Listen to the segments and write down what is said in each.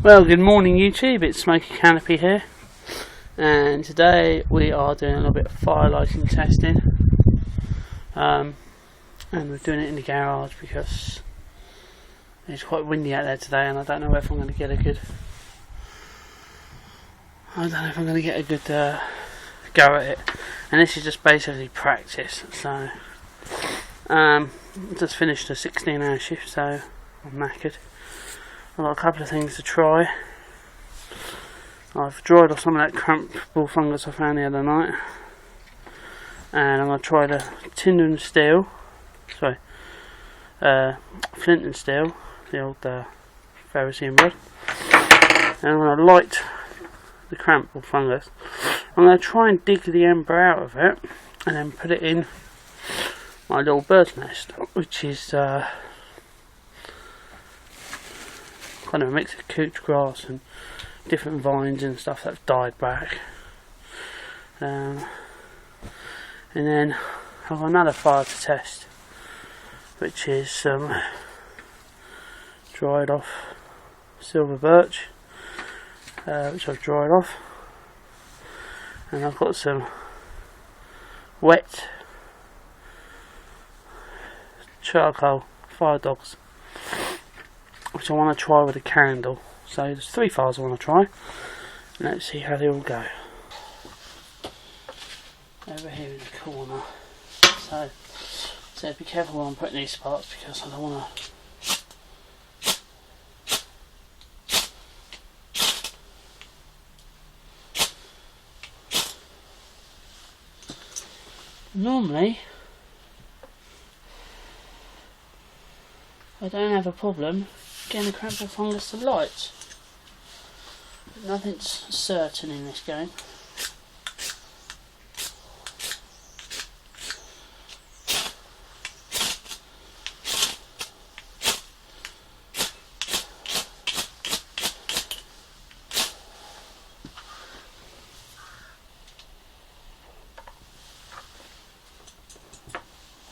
Well, good morning YouTube, it's Smoky Canopy here, and today we are doing a little bit of fire lighting testing, and we're doing it in the garage because it's quite windy out there today, and I don't know if I'm going to get a good go at it. And this is just basically practice. So just finished a 16-hour shift, so I'm knackered. I've got a couple of things to try. I've dried off some of that cramp bull fungus I found the other night, and I'm going to try the Tinders steel, flint and steel, the old ferrocene rod, and I'm going to light the cramp bull fungus. I'm going to try and dig the ember out of it and then put it in my little bird's nest, which is kind of a mix of couch grass and different vines and stuff that's died back. And then I've got another fire to test, which is some dried off silver birch, which I've dried off, and I've got some wet charcoal fire dogs, which I want to try with a candle. So there's 3 fires I want to try. Let's see how they all go. Over here in the corner. So be careful when I'm putting these spots because I don't want to. Normally I don't have a problem getting the cramp bull fungus to light, but nothing's certain in this game.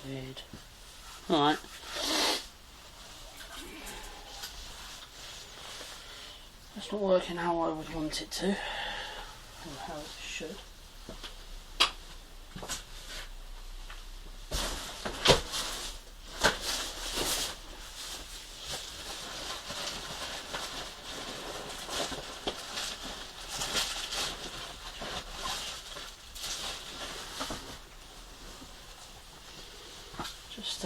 Weird. Alright. It's not working how I would want it to, or how it should. Just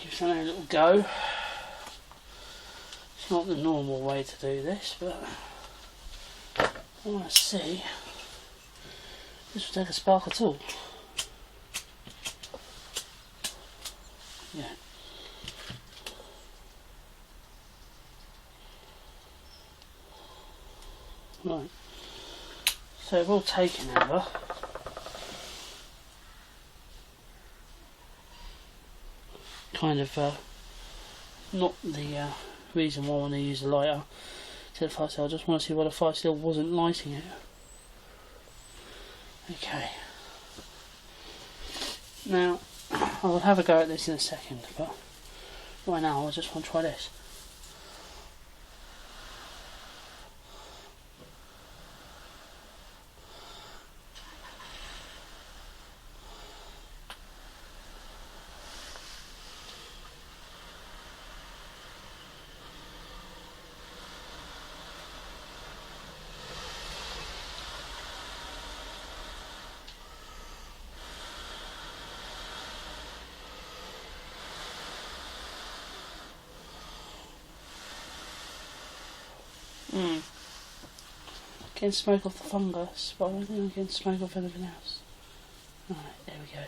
give something a little go. It's not the normal way to do this, but I want to see if this will take a spark at all. Yeah. Right. So we'll take an ember. Kind of not the reason why I want to use a lighter to the fire still. I just want to see why the fire still wasn't lighting it. Okay. Now, I will have a go at this in a second, but right now I just want to try this. Getting smoke off the fungus, but I don't think I'm getting smoke off anything else. Alright, there we go.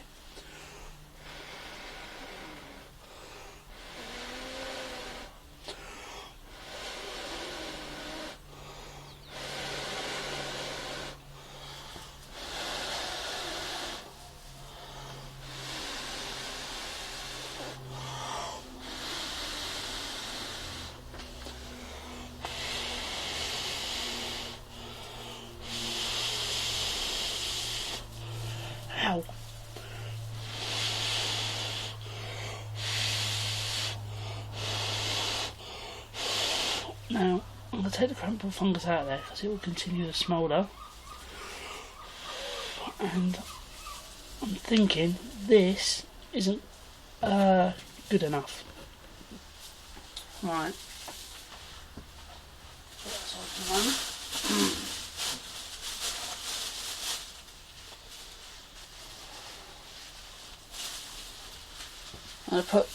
Ow. Now I'm going to take the crumple fungus out of there because it will continue to smoulder, and I'm thinking this isn't good enough. Right. Put that aside for a moment. I'm going to put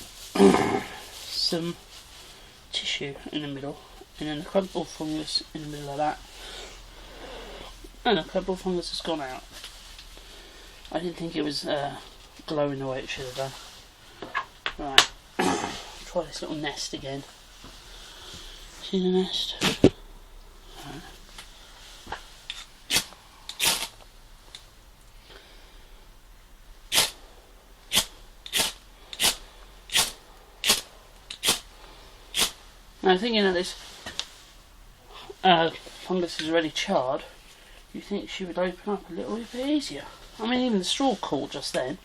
some tissue in the middle, and then the crumple fungus in the middle of that, and the crumple fungus has gone out. I didn't think it was glowing the way it should have done. Right, try this little nest again. See the nest? Right. Now thinking that this fungus is already charred, you think she would open up a little bit easier. I mean, even the straw caught just then.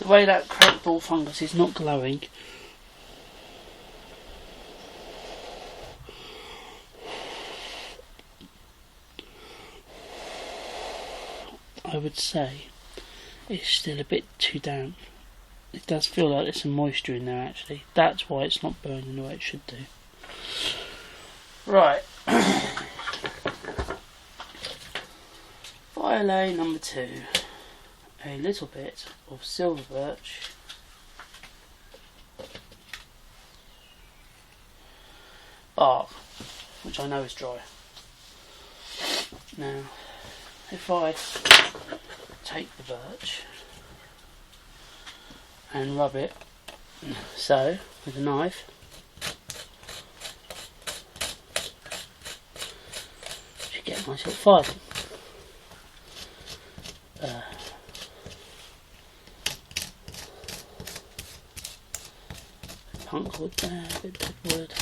The way that cracked ball fungus is not glowing, I would say it's still a bit too damp. It does feel like there's some moisture in there actually. That's why it's not burning the way it should do. Right. Violet number 2. A little bit of silver birch, bark, which I know is dry. Now, if I take the birch and rub it so with a knife, you get a nice little fire. Punk wood there, a bit of wood.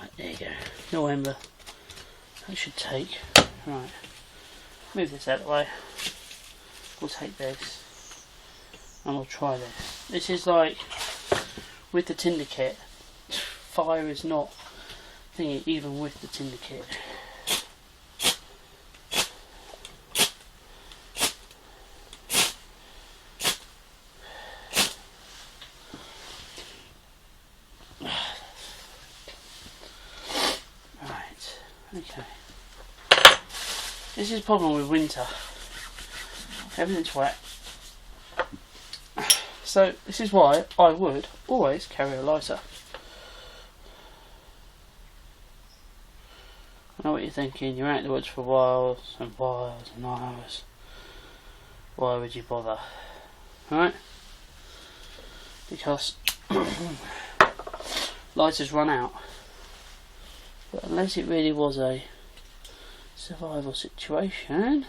Right, there you go. No ember. That should take. Right. Move this out of the way. We'll take this. And we'll try this. This is like with the tinder kit. Fire is not thingy even with the tinder kit. Okay. This is the problem with winter. Everything's wet. So this is why I would always carry a lighter. I know what you're thinking, you're out in the woods for whiles and whiles and hours. Why would you bother? Right? Because lighters run out. But unless it really was a survival situation,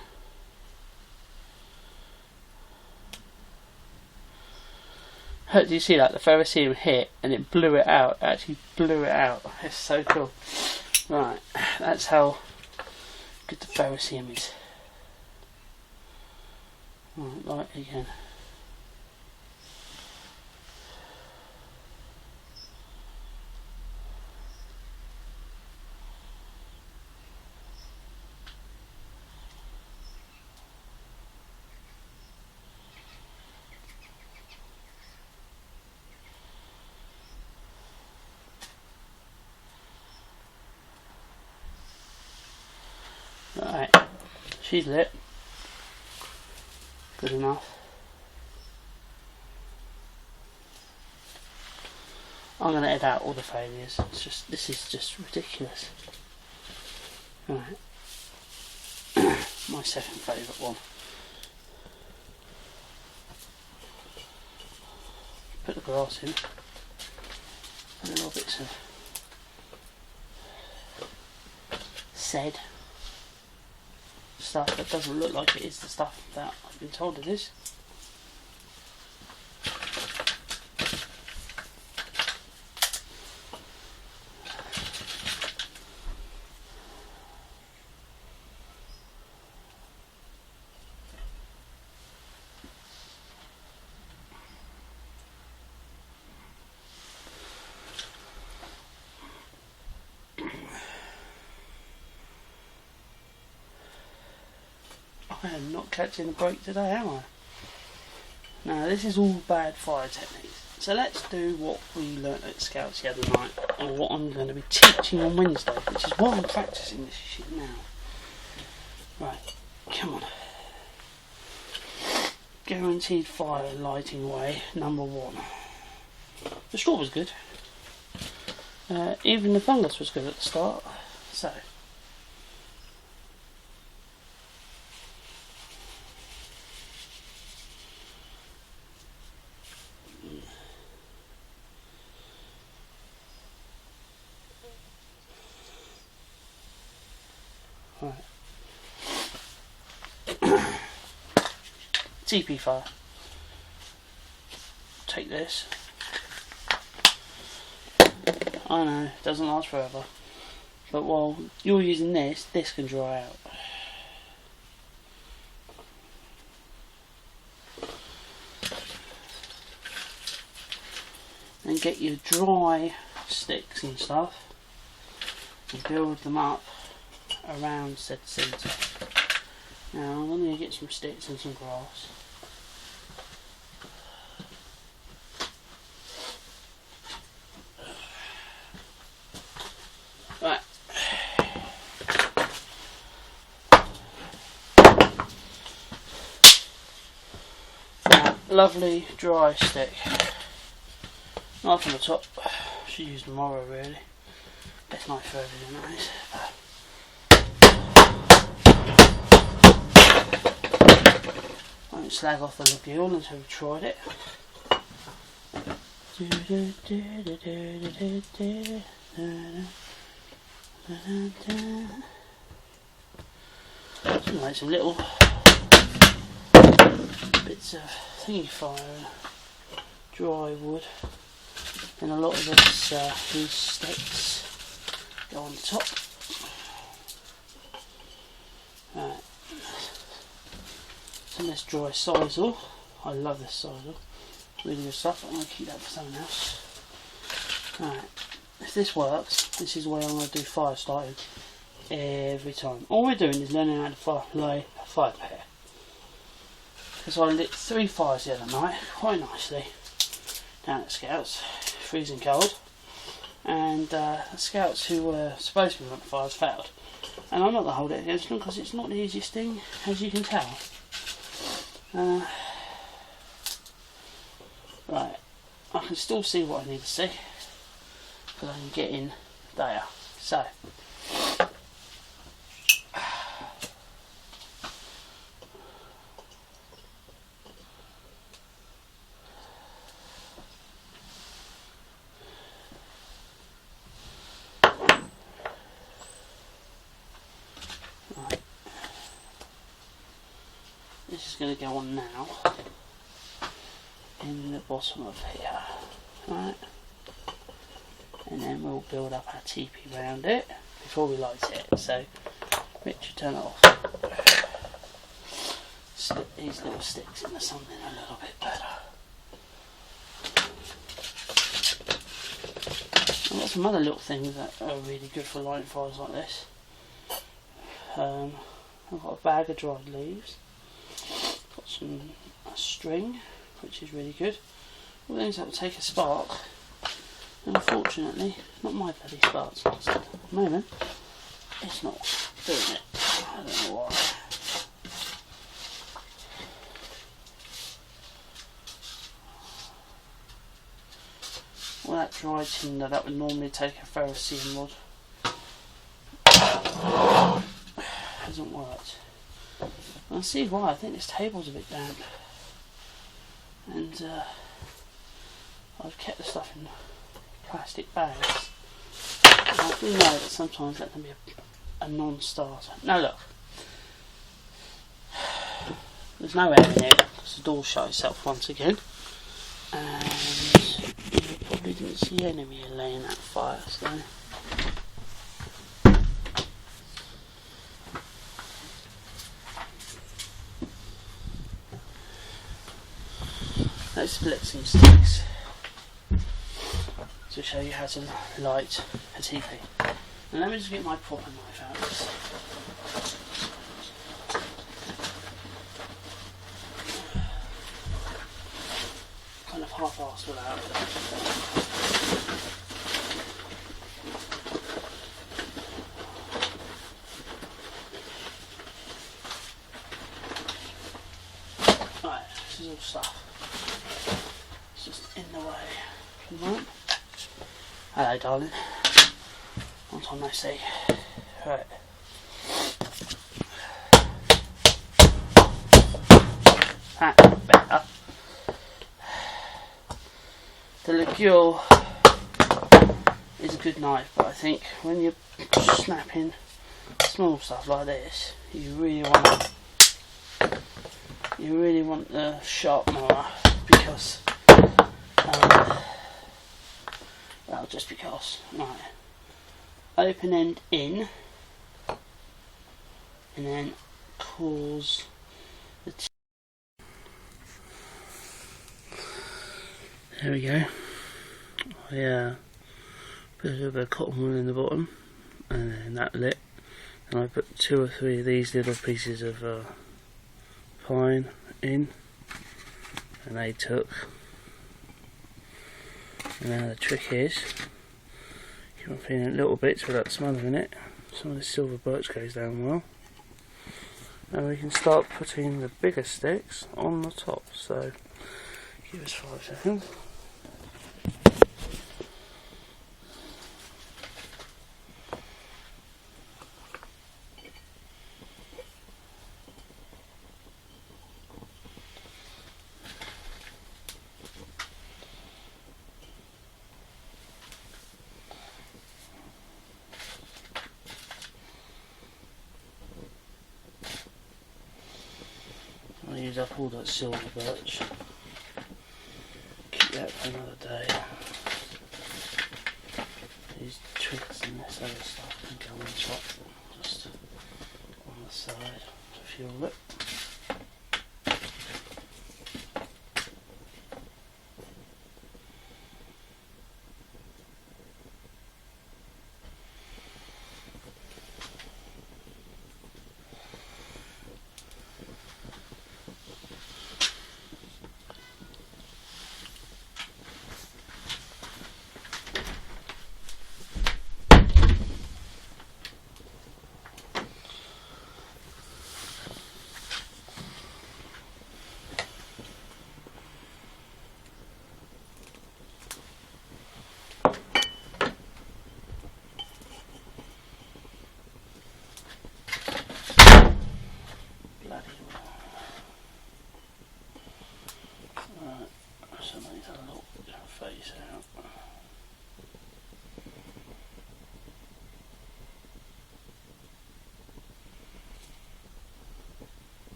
do you see that? The ferrocerium hit and it blew it out. It actually blew it out. It's so cool. Right, that's how good the ferrocerium is. Right, light again. Right, she's lit. Good enough. I'm going to edit out all the failures. This is just ridiculous. Right. My second favourite one. Put the grass in. And little bits of stuff that doesn't look like it is the stuff that I've been told it is. I am not catching the break today, am I? Now, this is all bad fire techniques. So let's do what we learnt at Scouts the other night, or what I'm going to be teaching on Wednesday, which is why I'm practicing this shit now. Right, come on. Guaranteed fire lighting way, number 1. The straw was good. Even the fungus was good at the start. So. Right. TP fire. Take this. I know, it doesn't last forever. But while you're using this can dry out. And get your dry sticks and stuff and build them up around said centre. Now I'm going to get some sticks and some grass. Right. Now, lovely dry stick. Knife on the top. Should use tomorrow really. Best knife for everything that is. I won't slag off the lagoon until we've tried it. So make some little bits of thingy fire, dry wood, and a lot of these sticks go on top. Right. Some of this dry sisal. I love this sisal. Really good stuff. I'm going to keep that for something else. Right. If this works, this is the way I'm going to do fire starting every time. All we're doing is learning how to lay a fire pit. Because I lit 3 fires the other night, quite nicely, down at Scouts, freezing cold. And the Scouts who were supposed to be running fires failed. And I'm not going to hold it against them because it's not the easiest thing, as you can tell. Right, I can still see what I need to see because I can get in there. So, right. This is going to go on now. In the bottom of here, right, and then we'll build up our teepee around it before we light it. So, Richard, turn it off. Slip these little sticks into something a little bit better. I've got some other little things that are really good for lighting fires like this. I've got a bag of dried leaves, got a string, which is really good. All things that will take a spark, and unfortunately, not my bloody sparks at the moment. It's not doing it. I don't know why. All that dry tinder that would normally take a ferrocene rod hasn't worked. I see why. I think this table's a bit damp. And I've kept the stuff in plastic bags. And I do know that sometimes that can be a non-starter. Now look, There's no air in here because the door shut itself once again. And you probably didn't see the enemy laying that fire, so. Let's split some sticks to show you how to light a teepee. And let me just get my proper knife out. Kind of half-assed without it. Right, this is all stuff. It's just in the way. Right. Hello, darling. Long time no see. Right. That's better. The Ligure is a good knife, but I think when you're snapping small stuff like this, you really want the sharp mower because well, just because. Right, open end in, and then cause the there we go. I put a little bit of cotton wool in the bottom, and then that lit. And I put 2 or 3 of these little pieces of pine in, and they took. And now the trick is, keep on feeling little bits without smothering it. Some of the silver birch goes down well. And we can start putting the bigger sticks on the top. So give us 5 seconds. I'll use up all that silver birch. Keep that for another day. These twigs and this other stuff can go on top, just on the side to fuel it. Somebody's had a look at her face out.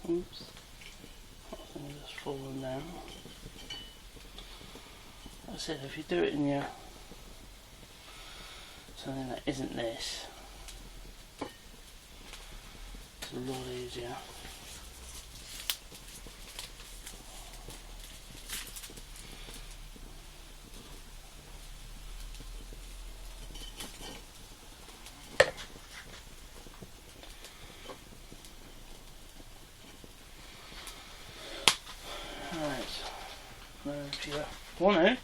Oops, that thing has just fallen down. Like I said, if you do it in your something that isn't this, it's a lot easier. If you want to,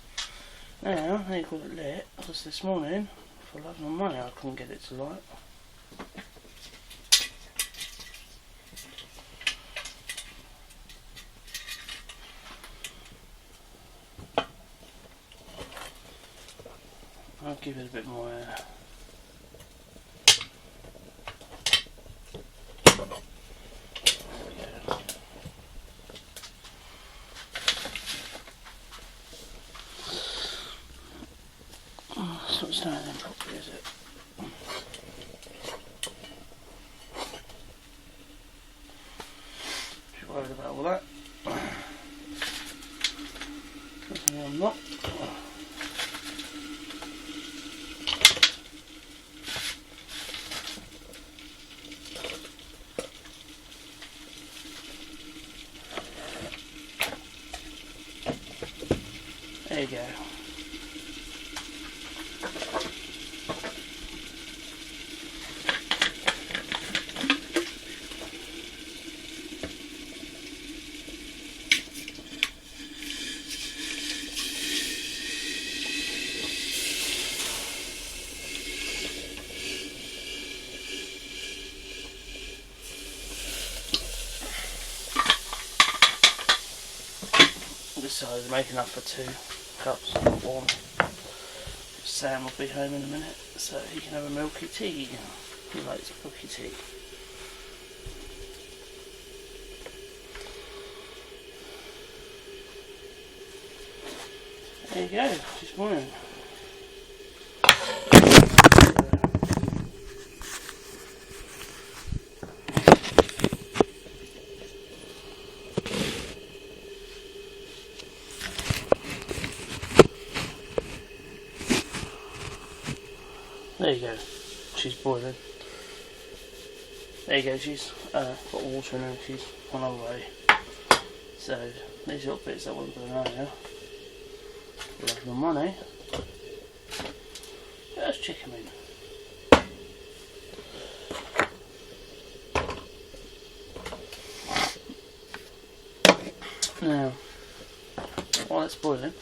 now you've got it lit, because this morning, for love nor money, I couldn't get it to light. I'll give it a bit more air. That's not standing properly, is it? Just worried about all that. I'm not. There you go. This size is making up for 2 cups of warm. Sam will be home in a minute, so he can have a milky tea. He likes milky tea. There you go, this morning. There you go, she's boiling. There you go, she's got water in her, she's on her way. So, these little bits that won't burn earlier. We'll have the money. Let's check them in. Now, while it's boiling,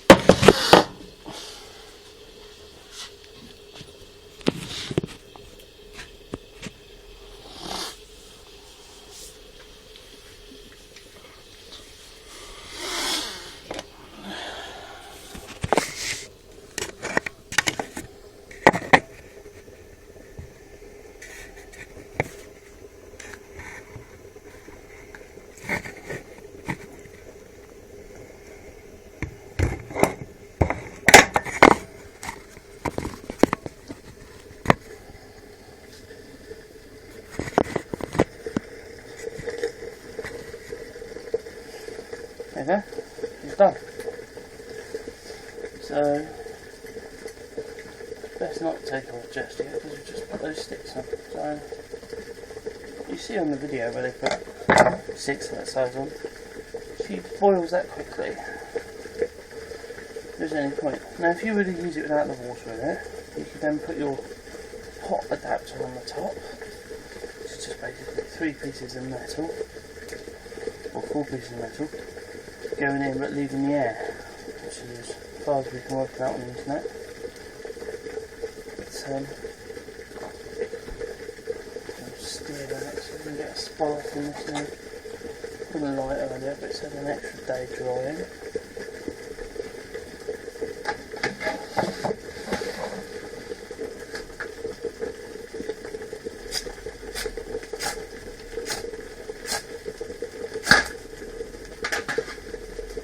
there, it's done. So, best not take off just yet because we've just put those sticks on. So, you see on the video where they put 6 of that size on, she boils that quickly. There's any point. Now, if you were to use it without the water in it, you could then put your hot adapter on the top. It's just basically 3 pieces of metal, or 4 pieces of metal, going in but leaving the air, which is as far as we can work it out on the internet. But, steer that so we can get a spark in this thing. Put a light earlier, but it's had an extra day drying.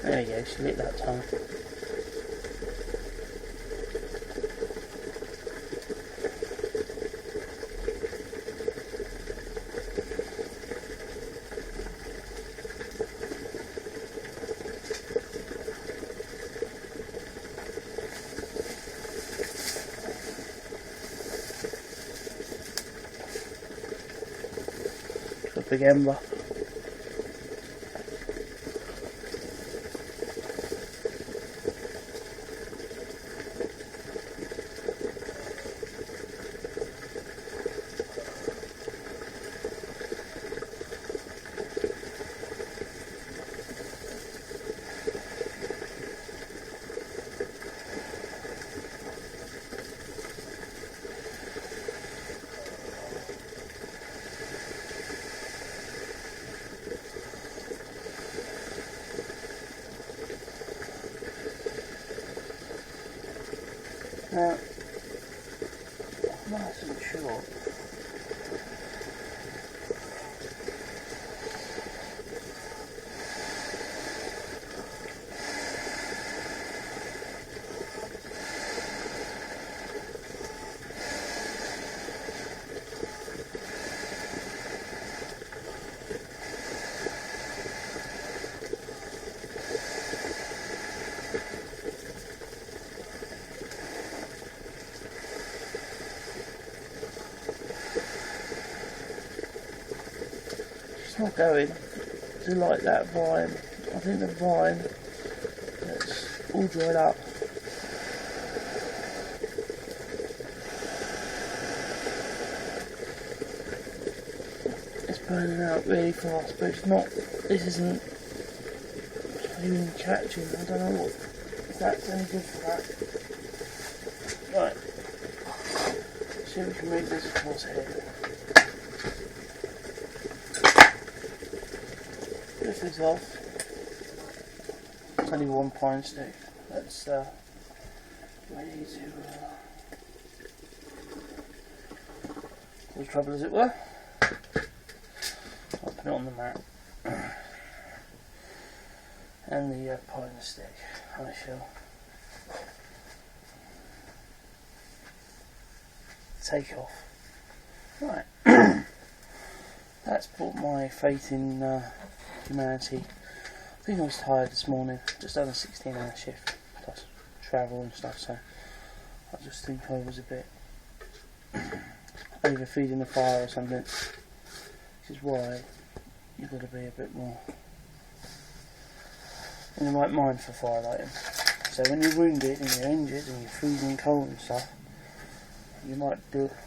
There you go, she lit that time. It's a big ember. Now, I'm not actually sure. it's not going to like that vine. I think the vine, it's all dried up. It's burning out really fast, but it's not, this isn't even catching. I don't know what, if that's any good for that. Right, see if we can move this across here. This is off. It's only one pine stick. That's ready to cause trouble, as it were. I'll put it on the mat. And the pine stick I shall take off. Right. That's brought my faith in humanity. I think I was tired this morning, just done a 16-hour shift plus travel and stuff, so I just think I was a bit overfeeding the fire or something, which is why you've got to be a bit more in the right mind for firelighting. So when you're wounded and you're injured and you're freezing cold and stuff, you might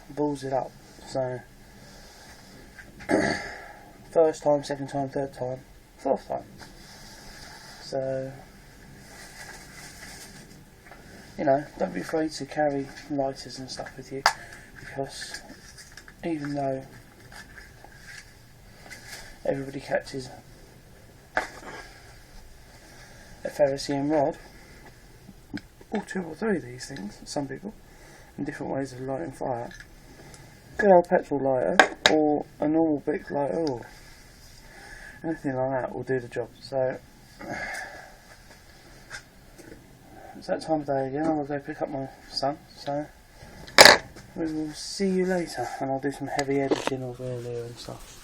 balls it up. So first time, second time, third time, fourth time. So, you know, don't be afraid to carry lighters and stuff with you, because even though everybody catches a ferrocerium rod, or 2 or 3 of these things, some people, in different ways of lighting fire, good old petrol lighter, or a normal Bic lighter, or anything like that will do the job. So it's that time of day again. I'm going to go pick up my son, so we will see you later, and I'll do some heavy editing of earlier and stuff.